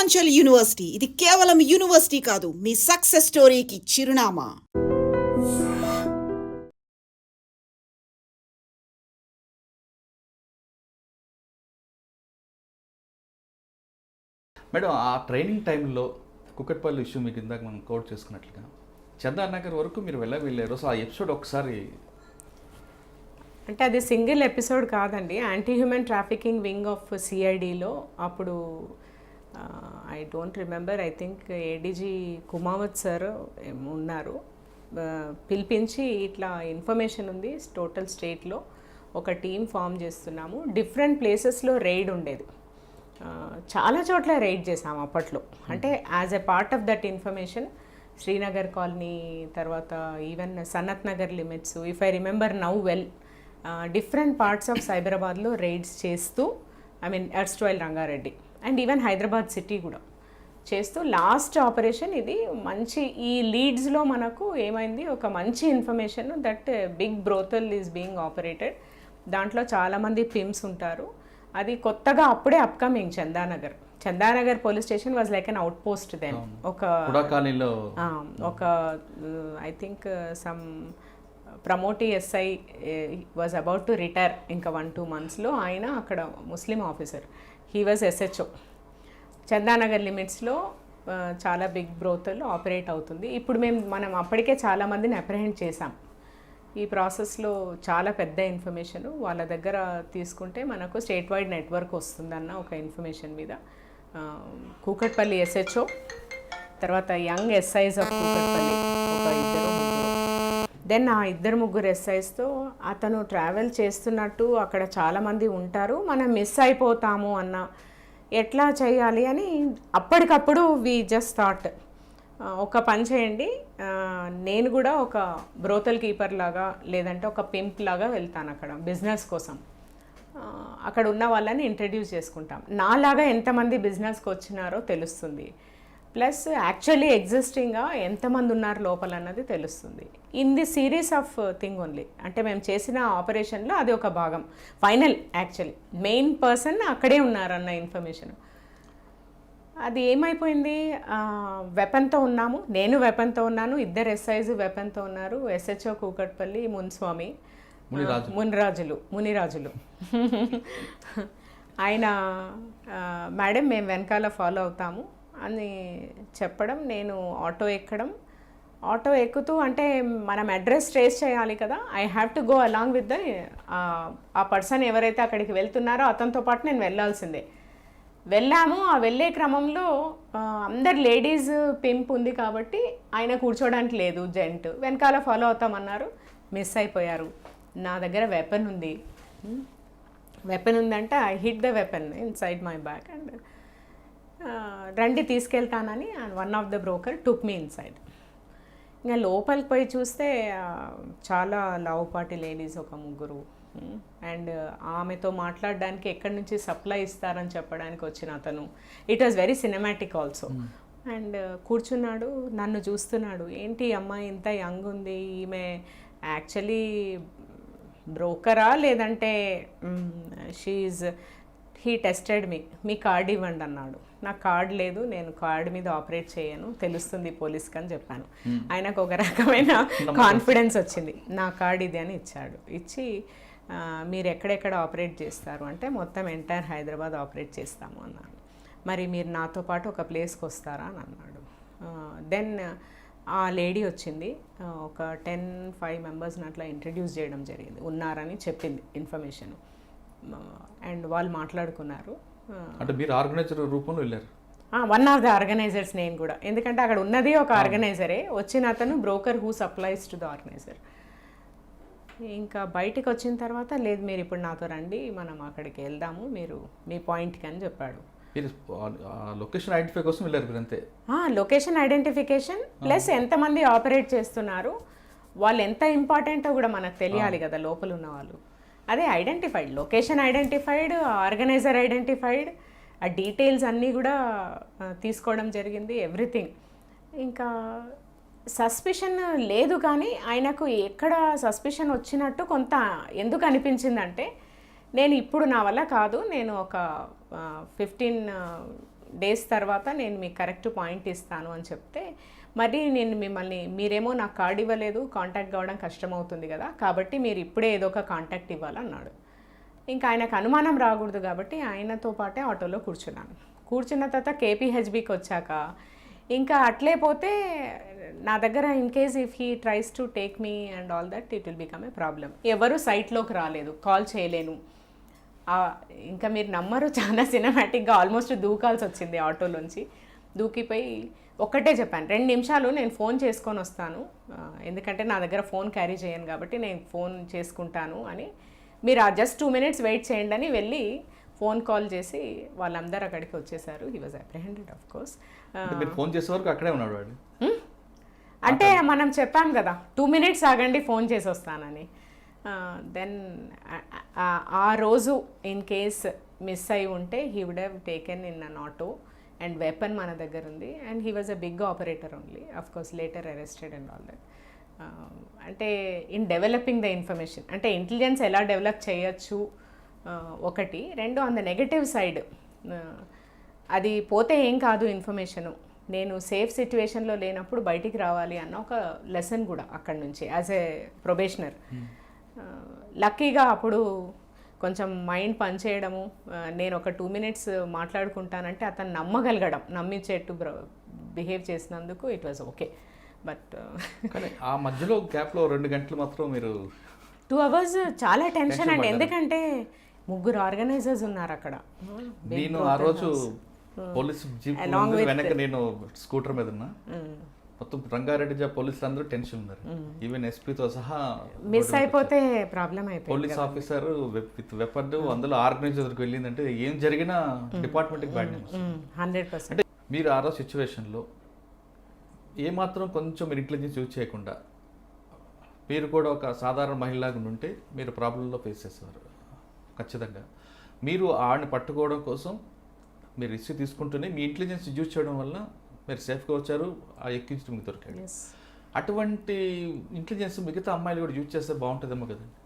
Purvanchal university ఇది కేవలం university కాదు, మీ సక్సెస్ స్టోరీకి చిరునామా. మేడం, ఆ ట్రైనింగ్ టైంలో కుకట్పల్లి ఇష్యూ మీకు ఇందాక మనం కోట్ చేసుకున్నట్లుగా చందానగర్ వరకు మీరు వెళ్ళారు. సో ఆ ఎపిసోడ్ ఒకసారి అంటే అది సింగిల్ ఎపిసోడ్ కాదండి. Anti human trafficking wing of సిఐడిలో అప్పుడు I don't remember, I think ADG Kumawat sir ఉన్నారు. పిలిపించి ఇట్లా ఇన్ఫర్మేషన్ ఉంది, టోటల్ స్టేట్లో ఒక టీం ఫామ్ చేస్తున్నాము, డిఫరెంట్ ప్లేసెస్లో రైడ్ ఉండేది, చాలా చోట్ల రైడ్ చేసాము అప్పట్లో. అంటే as a part of that information Srinagar colony, తర్వాత even Sanath Nagar limits, if I remember now well, different parts of సైబరాబాద్లో రైడ్స్ చేస్తూ, I mean ఎర్స్ట్రైల్ Rangareddy and even Hyderabad city కూడా చేస్తూ లాస్ట్ ఆపరేషన్ ఇది మంచి. ఈ లీడ్స్లో మనకు ఏమైంది, ఒక మంచి information that big brothel is being operated, దాంట్లో చాలామంది పిమ్స్ ఉంటారు. అది కొత్తగా అప్పుడే upcoming Chandanagar police station was like an outpost then. ఒక I think some promotee SI was about to retire ఇంకా 1-2 monthsలో. ఆయన అక్కడ Muslim officer, he was SHO. Chandanagar లిమిట్స్లో చాలా బిగ్ బ్రోతల్ ఆపరేట్ అవుతుంది. ఇప్పుడు మనం అప్పటికే చాలామందిని అప్రహెండ్ చేసాం. ఈ ప్రాసెస్లో చాలా పెద్ద ఇన్ఫర్మేషన్ వాళ్ళ దగ్గర తీసుకుంటే మనకు స్టేట్ వైడ్ నెట్వర్క్ వస్తుందన్న ఒక ఇన్ఫర్మేషన్ మీద కూకట్పల్లి ఎస్హెచ్ఓ, తర్వాత యంగ్ ఎస్ఐస్ ఆఫ్ కూకట్పల్లి ఒక 2-3, దెన్ ఆ 2-3 ఎస్ఐస్తో అతను ట్రావెల్ చేస్తున్నట్టు అక్కడ చాలామంది ఉంటారు, మనం మిస్ అయిపోతాము అన్న, ఎట్లా చేయాలి అని అప్పటికప్పుడు వి జస్ట్ థాట్, ఒక పని చేయండి, నేను కూడా ఒక బ్రోతల్ కీపర్ లాగా లేదంటే ఒక పింప్ లాగా వెళ్తాను అక్కడ బిజినెస్ కోసం, అక్కడ ఉన్న వాళ్ళని ఇంట్రడ్యూస్ చేసుకుంటాం, నాలాగా ఎంతమంది బిజినెస్కి వచ్చినారో తెలుస్తుంది, ప్లస్ యాక్చువల్లీ ఎగ్జిస్టింగ్గా ఎంతమంది ఉన్నారు లోపల అన్నది తెలుస్తుంది. In the series of thing only, అంటే మేము చేసిన ఆపరేషన్లో అది ఒక భాగం. ఫైనల్ యాక్చువల్లీ మెయిన్ పర్సన్ అక్కడే ఉన్నారన్న ఇన్ఫర్మేషన్. అది ఏమైపోయింది, వెపన్తో ఉన్నాము, నేను వెపన్తో ఉన్నాను, 2 ఎస్ఐస్ వెపన్తో ఉన్నారు, ఎస్హెచ్ఓ కూకట్పల్లి మునిరాజులు ఆయన, మేడం మేము వెనకాల ఫాలో అవుతాము అని చెప్పడం, నేను ఆటో ఎక్కుతూ, అంటే మనం అడ్రస్ ట్రేస్ చేయాలి కదా, I have to go along with ఆ పర్సన్ ఎవరైతే అక్కడికి వెళ్తున్నారో అతనితో పాటు నేను వెళ్ళాల్సిందే. వెళ్ళాము. ఆ వెళ్ళే క్రమంలో అందరు లేడీస్ పింప్ ఉంది కాబట్టి ఆయన కూర్చోడానికి లేదు, జెంట్ వెనకాల ఫాలో అవుతామన్నారు, మిస్ అయిపోయారు. నా దగ్గర వెపన్ ఉందంటే I hit the weapon inside my back and రండి తీసుకెళ్తానని one of the broker took me inside. ఇంకా లోపలికి పోయి చూస్తే చాలా లావుపాటి లేడీస్, ఒక 3, అండ్ ఆమెతో మాట్లాడడానికి ఎక్కడి నుంచి సప్లై ఇస్తారని చెప్పడానికి వచ్చిన అతను, it was very cinematic also. And కూర్చున్నాడు, నన్ను చూస్తున్నాడు, ఏంటి అమ్మాయి ఇంత యంగ్ ఉంది, ఈమె యాక్చువల్లీ బ్రోకరా లేదంటే హీ టెస్టెడ్ మీ కార్డ్ ఇవ్వండి అన్నాడు. నాకు కార్డ్ లేదు, నేను కార్డ్ మీద ఆపరేట్ చేయను, తెలుస్తుంది పోలీస్కి అని చెప్పాను. ఆయనకు ఒక రకమైన కాన్ఫిడెన్స్ వచ్చింది, నా కార్డ్ ఇది అని ఇచ్చాడు. ఇచ్చి మీరు ఎక్కడెక్కడ ఆపరేట్ చేస్తారు అంటే మొత్తం ఎంటైర్ హైదరాబాద్ ఆపరేట్ చేస్తాము అన్నాను. మరి మీరు నాతో పాటు ఒక ప్లేస్కి వస్తారా అని అన్నాడు. దెన్ ఆ లేడీ వచ్చింది, ఒక 10-5 మెంబర్స్ని అట్లా ఇంట్రడ్యూస్ చేయడం జరిగింది, ఉన్నారని చెప్పింది ఇన్ఫర్మేషన్, అండ్ వాళ్ళు మాట్లాడుకున్నారు. అంటే మీరు ఆర్గనైజర్ రూపంలో వెళ్ళారు? వన్ ఆఫ్ ద ఆర్గనైజర్స్ నేను కూడా, ఎందుకంటే అక్కడ ఉన్నది ఒక ఆర్గనైజరే, వచ్చిన అతను broker who supplies to the organiser. ఇంకా బయటికి వచ్చిన తర్వాత, లేదు మీరు ఇప్పుడు నాతో రండి, మనం అక్కడికి వెళ్దాము, మీరు మీ పాయింట్కి అని చెప్పాడు. లొకేషన్ ఐడెంటిఫై కోసం వెళ్ళారు మీరు అంతే? లొకేషన్ ఐడెంటిఫికేషన్ ప్లస్ ఎంతమంది ఆపరేట్ చేస్తున్నారు, వాళ్ళు ఎంత ఇంపార్టెంటో కూడా మనకు తెలియాలి కదా లోపల ఉన్న వాళ్ళు. అదే identified, location identified, organiser identified, ఆ డీటెయిల్స్ అన్నీ కూడా తీసుకోవడం జరిగింది, ఎవ్రీథింగ్. ఇంకా సస్పిషన్ లేదు, కానీ ఆయనకు ఎక్కడ సస్పిషన్ వచ్చినట్టు కొంత ఎందుకు అనిపించిందంటే, నేను ఇప్పుడు నా వల్ల కాదు, నేను ఒక 15 డేస్ తర్వాత నేను మీకు కరెక్ట్ పాయింట్ ఇస్తాను అని చెప్తే, మరి నేను మిమ్మల్ని, మీరేమో నాకు కార్డ్ ఇవ్వలేదు, కాంటాక్ట్ కావడం కష్టమవుతుంది కదా, కాబట్టి మీరు ఇప్పుడే ఏదో ఒక కాంటాక్ట్ ఇవ్వాలన్నాడు. ఇంకా ఆయనకు అనుమానం రాకూడదు కాబట్టి ఆయనతో పాటే ఆటోలో కూర్చున్నాను. కూర్చున్న తర్వాత కేపీహెచ్బికి వచ్చాక ఇంకా అట్లే పోతే నా దగ్గర in case if he tries to take me and all that it will become a problem. ఎవరు సైట్లోకి రాలేదు, కాల్ చేయలేను. ఇంకా మీరు నమ్మరు, చాలా సినిమాటిక్గా ఆల్మోస్ట్ దూకాల్సి వచ్చింది ఆటోలోంచి. దూకిపోయి ఒక్కటే చెప్పాను, 2 నిమిషాలు నేను ఫోన్ చేసుకొని వస్తాను, ఎందుకంటే నా దగ్గర ఫోన్ క్యారీ చేయను కాబట్టి నేను ఫోన్ చేసుకుంటాను అని, మీరు జస్ట్ 2 minutes వెయిట్ చేయండి అని వెళ్ళి ఫోన్ కాల్ చేసి వాళ్ళందరూ అక్కడికి వచ్చేసారు. He was apprehended of course. మీరు ఫోన్ చేసే వరకు అక్కడే ఉన్నాడు వాడు. అంటే మనం చెప్పాం కదా 2 minutes ఆగండి ఫోన్ చేసి వస్తానని. దెన్ ఆ రోజు ఇన్ కేస్ మిస్ అయి ఉంటే he would have taken in an auto and weapon మన దగ్గర ఉంది. And he was a big operator only, of course later arrested and all that. అంటే ఇన్ డెవలపింగ్ ద ఇన్ఫర్మేషన్, అంటే intelligence ఎలా develop చేయొచ్చు ఒకటి. 2 ఆన్ ద నెగటివ్ సైడ్, అది పోతే ఏం కాదు ఇన్ఫర్మేషను, నేను సేఫ్ సిచ్యువేషన్లో లేనప్పుడు బయటికి రావాలి అన్న ఒక లెసన్ కూడా అక్కడి నుంచి యాజ్ ఏ ప్రొబేషనర్. లక్కీగా అప్పుడు కొంచెం మైండ్ పనిచేయడము, నేను ఒక 2 minutes మాట్లాడుకుంటానంటే అతను నమ్మగలగడం, నమ్మించేట్టు బిహేవ్ చేసినందుకు ఇట్ వాజ్ ఓకే. బట్ కానీ ఆ మధ్యలో గ్యాప్లో 2 గంటలు మాత్రం మీరు 2 hours చాలా టెన్షన్ అండి, ఎందుకంటే 3 ఆర్గనైజర్స్ ఉన్నారు అక్కడ. నేను ఆ రోజు పోలీస్ జీప్ వెనక నేను స్కూటర్ మీద ఉన్నా, మొత్తం రంగారెడ్డి పోలీసులు అందరూ టెన్షన్ ఉన్నారు, ఈవెన్ ఎస్పీతో సహా. మిస్ అయిపోతే ప్రాబ్లం అయిపోయింది. పోలీస్ ఆఫీసర్ విత్ వెపన్ అందులో ఆర్గనైజర్కి వెళ్ళిందంటే ఏం జరిగినా డిపార్ట్మెంట్కి బ్యాడ్ న్యూస్. 100%. అంటే మీరు ఆ రోజు సిచ్యువేషన్లో ఏమాత్రం కొంచెం మీరు ఇంటెలిజెన్స్ యూజ్ చేయకుండా మీరు కూడా ఒక సాధారణ మహిళలాగా ఉంటే మీరు ప్రాబ్లంలో ఫేస్ చేసేవారు ఖచ్చితంగా. మీరు ఆడిని పట్టుకోవడం కోసం మీరు రిస్క్ తీసుకుంటూనే మీ ఇంటెలిజెన్స్ యూజ్ చేయడం వల్ల మీరు సేఫ్గా వచ్చారు, ఆ ఎక్కించి మీకు దొరికాడు. అటువంటి ఇంటెలిజెన్స్ మిగతా అమ్మాయిలు కూడా యూజ్ చేస్తే బాగుంటుందేమో కదండి.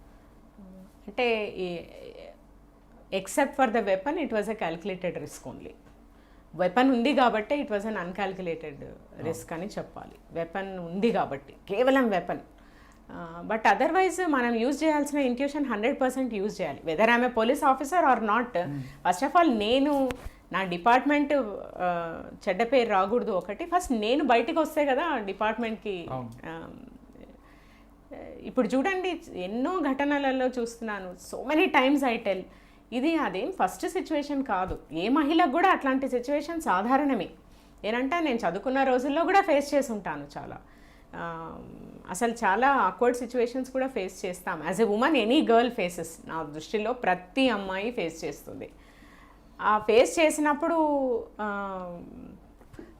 అంటే except for the weapon it was a calculated risk only. Weapon ఉంది కాబట్టి it was an uncalculated risk అని చెప్పాలి. వెపన్ ఉంది కాబట్టి, కేవలం వెపన్. బట్ అదర్వైజ్ మనం యూజ్ చేయాల్సిన ఇంట్యూషన్ 100% యూజ్ చేయాలి, whether I'm a police officer or not. First of all నేను నా డిపార్ట్మెంట్ చెడ్డ పేరు రాకూడదు ఒకటి. ఫస్ట్ నేను బయటకు వస్తే కదా డిపార్ట్మెంట్కి. ఇప్పుడు చూడండి ఎన్నో ఘటనలలో చూస్తున్నాను, so many times I tell, ఇది అదేం ఫస్ట్ సిచ్యువేషన్ కాదు, ఏ మహిళకు కూడా అట్లాంటి సిచ్యువేషన్ సాధారణమే. నేనంటే నేను చదువుకున్న రోజుల్లో కూడా ఫేస్ చేసి ఉంటాను చాలా. అసలు చాలా ఆక్వర్డ్ సిచ్యువేషన్స్ కూడా ఫేస్ చేస్తాం as a women. Any girl faces, నా దృష్టిలో ప్రతి అమ్మాయి ఫేస్ చేస్తుంది. ఆ ఫేస్ చేసినప్పుడు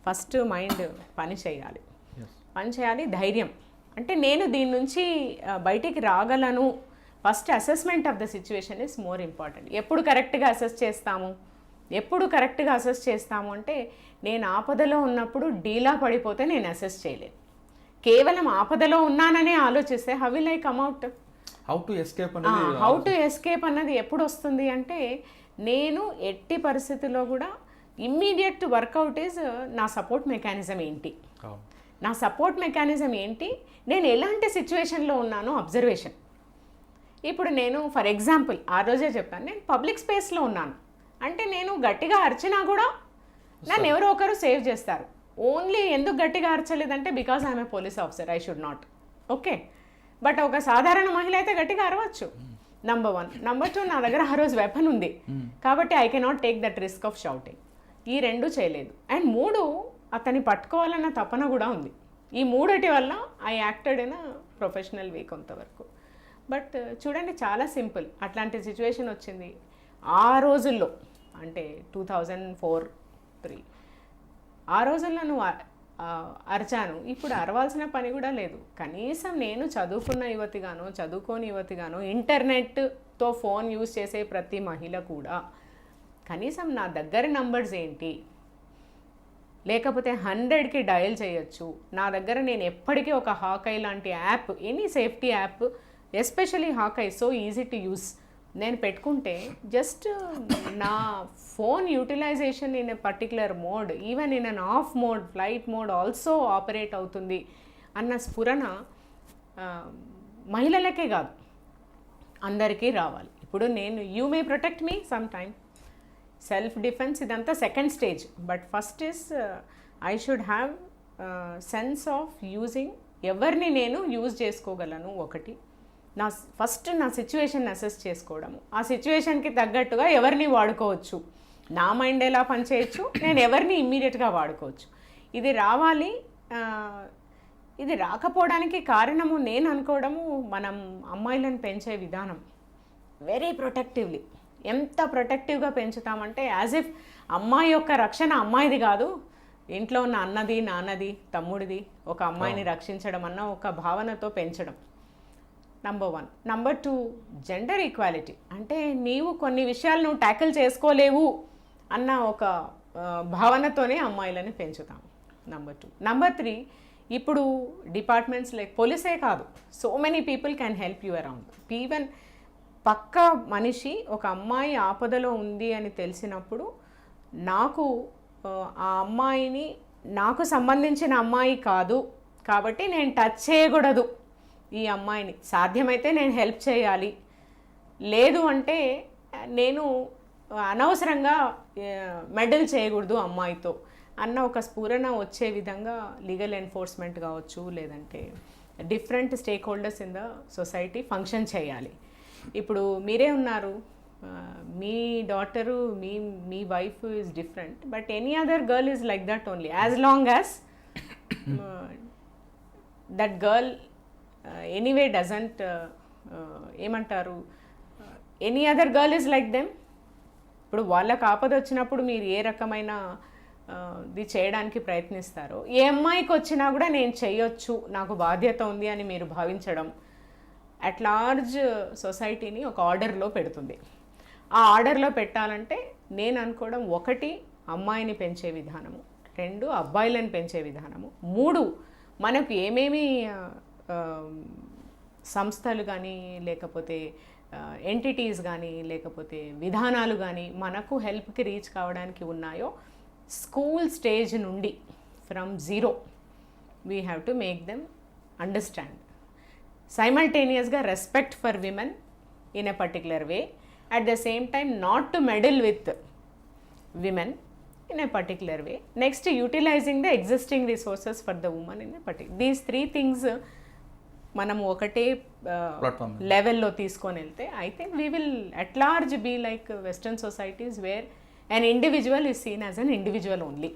ఫస్ట్ మైండ్ పని చేయాలి, ధైర్యం. అంటే నేను దీని నుంచి బయటికి రాగలను. First assessment of the situation is more important. ఎప్పుడు కరెక్ట్గా అసెస్ చేస్తాము అంటే నేను ఆపదలో ఉన్నప్పుడు డీలా పడిపోతే నేను అసెస్ చేయలేను. కేవలం ఆపదలో ఉన్నాననే ఆలోచిస్తే how will I come out? How to escape అన్నది ఎప్పుడు వస్తుంది అంటే, నేను ఎట్టి పరిస్థితుల్లో కూడా ఇమ్మీడియట్ వర్కౌట్ ఈజ్ నా సపోర్ట్ మెకానిజం ఏంటి, నేను ఎలాంటి సిచ్యువేషన్లో ఉన్నానో అబ్జర్వేషన్. ఇప్పుడు నేను ఫర్ ఎగ్జాంపుల్ ఆ రోజే చెప్పాను, నేను పబ్లిక్ స్పేస్లో ఉన్నాను అంటే నేను గట్టిగా అరిచినా కూడా నన్ను ఎవరో ఒకరు సేవ్ చేస్తారు. ఓన్లీ ఎందుకు గట్టిగా అరచలేదంటే because I'm a police officer, I should not. Okay, but ఒక సాధారణ మహిళ అయితే గట్టిగా అరవచ్చు. నంబర్ 1. నంబర్ 2, నా దగ్గర ఆ రోజు వెపన్ ఉంది కాబట్టి I cannot take that risk of shouting. ఈ 2 చేయలేదు. అండ్ 3, అతన్ని పట్టుకోవాలన్న తపన కూడా ఉంది. ఈ 3 వల్ల ఐ యాక్టెడ్ ఇన్ ప్రొఫెషనల్ వే కొంతవరకు. బట్ చూడండి చాలా సింపుల్, అట్లాంటి సిచ్యువేషన్ వచ్చింది ఆ రోజుల్లో, అంటే 2004-03 ఆ రోజుల్లో నువ్వు అరిచాను. ఇప్పుడు అరవాల్సిన పని కూడా లేదు. కనీసం నేను చదువుకున్న యువతిగానో చదువుకోని యువతిగానో ఇంటర్నెట్తో ఫోన్ యూజ్ చేసే ప్రతి మహిళ కూడా కనీసం నా దగ్గర నంబర్స్ ఏంటి, లేకపోతే 100కి డయల్ చేయొచ్చు. నా దగ్గర నేను ఎప్పటికీ ఒక హాకై లాంటి app, any safety app, especially Hawkeye, so easy to use, నేను పెట్టుకుంటే జస్ట్ నా phone utilization in a particular mode, even in on off mode, flight mode also operate అవుతుంది అన్న స్ఫురణ మహిళలకే కాదు అందరికీ రావాలి. ఇప్పుడు నేను you may protect me some time, self defence ఇదంతా second stage, but first is I should have sense of using, ఎవరిని నేను యూజ్ చేసుకోగలను ఒకటి, ఫస్ట్ నా సిచ్యువేషన్ అసెస్ చేసుకోవడము, ఆ సిచ్యువేషన్కి తగ్గట్టుగా ఎవరిని వాడుకోవచ్చు, నా మైండ్ ఎలా పనిచేయచ్చు, నేను ఎవరిని ఇమ్మీడియట్గా వాడుకోవచ్చు. ఇది రావాలి. ఇది రాకపోవడానికి కారణము నేను అనుకోవడము మనం అమ్మాయిలను పెంచే విధానం వెరీ ప్రొటెక్టివ్లీ. ఎంత ప్రొటెక్టివ్గా పెంచుతామంటే యాజ్ ఇఫ్ అమ్మాయి యొక్క రక్షణ అమ్మాయిది కాదు, ఇంట్లో ఉన్న అన్నది, నాన్నది, తమ్ముడిది, ఒక అమ్మాయిని రక్షించడం అన్న ఒక భావనతో పెంచడం నంబర్ 1. Number 2, gender equality. అంటే నీవు కొన్ని విషయాలు నువ్వు ట్యాకిల్ చేసుకోలేవు అన్న ఒక భావనతోనే అమ్మాయిలని పెంచుతాం. నంబర్ 2. నంబర్ 3, ఇప్పుడు డిపార్ట్మెంట్స్ లైక్ పోలీసే కాదు, so many people can help you around. Even పక్క మనిషి ఒక అమ్మాయి ఆపదలో ఉంది అని తెలిసినప్పుడు నాకు ఆ అమ్మాయిని నాకు సంబంధించిన అమ్మాయి కాదు కాబట్టి నేను టచ్ చేయకూడదు ఈ అమ్మాయిని, సాధ్యమైతే నేను హెల్ప్ చేయాలి, లేదు అంటే నేను అనవసరంగా మెడల్ చేయకూడదు అమ్మాయితో అన్న ఒక స్ఫురణ వచ్చే విధంగా లీగల్ ఎన్ఫోర్స్మెంట్ కావచ్చు, లేదంటే different stakeholders in the society function చేయాలి. ఇప్పుడు మీరే ఉన్నారు, మీ డాటరు, మీ wife is different, but any other girl is like that only, as long as that girl anyway doesn't ఏమంటారు, any other girl is like them. ఇప్పుడు వాళ్ళకి ఆపద వచ్చినప్పుడు మీరు ఏ రకమైన ఇది చేయడానికి ప్రయత్నిస్తారో, ఏ అమ్మాయికి వచ్చినా కూడా నేను చేయొచ్చు, నాకు బాధ్యత ఉంది అని మీరు భావించడం అట్ లార్జ్ సొసైటీని ఒక ఆర్డర్లో పెడుతుంది. ఆ ఆర్డర్లో పెట్టాలంటే నేను అనుకోవడం, 1 అమ్మాయిని పెంచే విధానము, 2 అబ్బాయిలను పెంచే విధానము, 3 మనకు ఏమేమి సంస్థలు కానీ లేకపోతే ఎంటిటీస్ కానీ లేకపోతే విధానాలు కానీ మనకు హెల్ప్కి రీచ్ కావడానికి ఉన్నాయో, స్కూల్ స్టేజ్ నుండి from 0 we have to make them understand. సైమల్టేనియస్గా respect for women in a particular way, at the same time not to meddle with women in a particular way. Next, utilizing the existing resources for the woman in a particular. These 3 things మనము ఒకటే లెవెల్లో తీసుకొని వెళ్తే I think we will at large be like western societies where an individual is seen as an individual only.